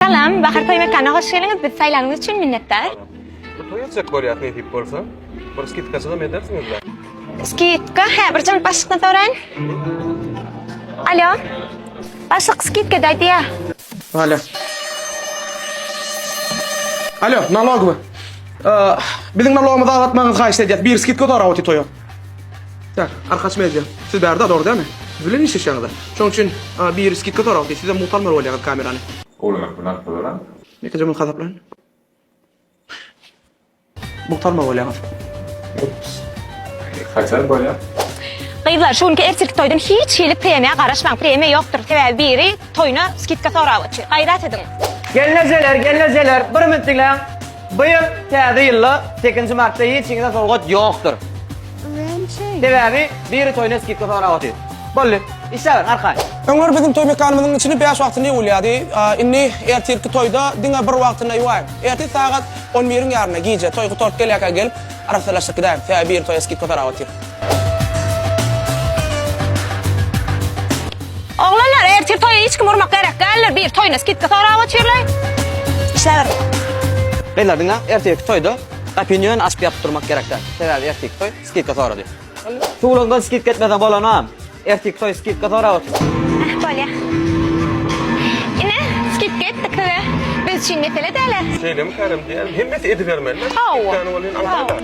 Salam, Bahar Toy Mekan'a hoş geldiniz. Biz saylanınız için minnettar. Bu toy açacak boryat ne tip bolsa? Burası kitkasına mı edersiniz de? Skitka, bir can başlıktan soran. Alo. Başlık skitka daydı ya. Alo. Alo, nalog mu? Bizim nalog'umuzu dağıtmanızı xahiş ediyat. Bir skit ko'tarib o'ti to'yi. Tak, arqaç medya. Siz berda doğru değil mi? Bilen iş işyanızda. Şoň üçin bir skit ko'tarib o'ti. Size muhtarmar bolýar kamerany. Oğlum bunlar falan. Ne kadar muhataplan? Muhtarmar bolýar. Kaçar böyle? Kıyılar, şu anki ertirk toydan hiç gelip premiye karışmam. Premiye yoktur. Tevel biri toyuna skitka sorağı açıyor. Hayrat edin. Gelnezeler, bir mintikler. Bu yıl täze ýylla 8 martda hiç kimde sorgat yoktur. Sebebi biri toyuna skitka sorağı açıyor. Bolly, işler arkay. Öňür bizim toy mekanymyzyň içini 5 wagtyny bolýardy. Inni ertirki toyda diňe bir wagtyny ýoýar. Erti sagat 11-iň ýaryna giýje. Toy gutart gelýär gelip arasalaşyk gidäm. Täze bir toy skitka sorağı açıyor. Oğlanlar ertir toyu hiç kim vurmak gerek. Gelirler bir toyuna skitka sorağı açıyorlar. İşler. Beyler dinle, erteki toyda opinion açıp yapıp durmak gerekler. Sebebi erteki toy skitka sorağı diyor. Tuğlundan skit etmeden bolanam. Erteki toy skitka sorağı açıyor. Böyle. Yine skitka ettik de. Biz şimdi mesele değil. Şeyle mi karım diyelim. Himmet edivermeliler. Hava. Kitkany bolýan almalar.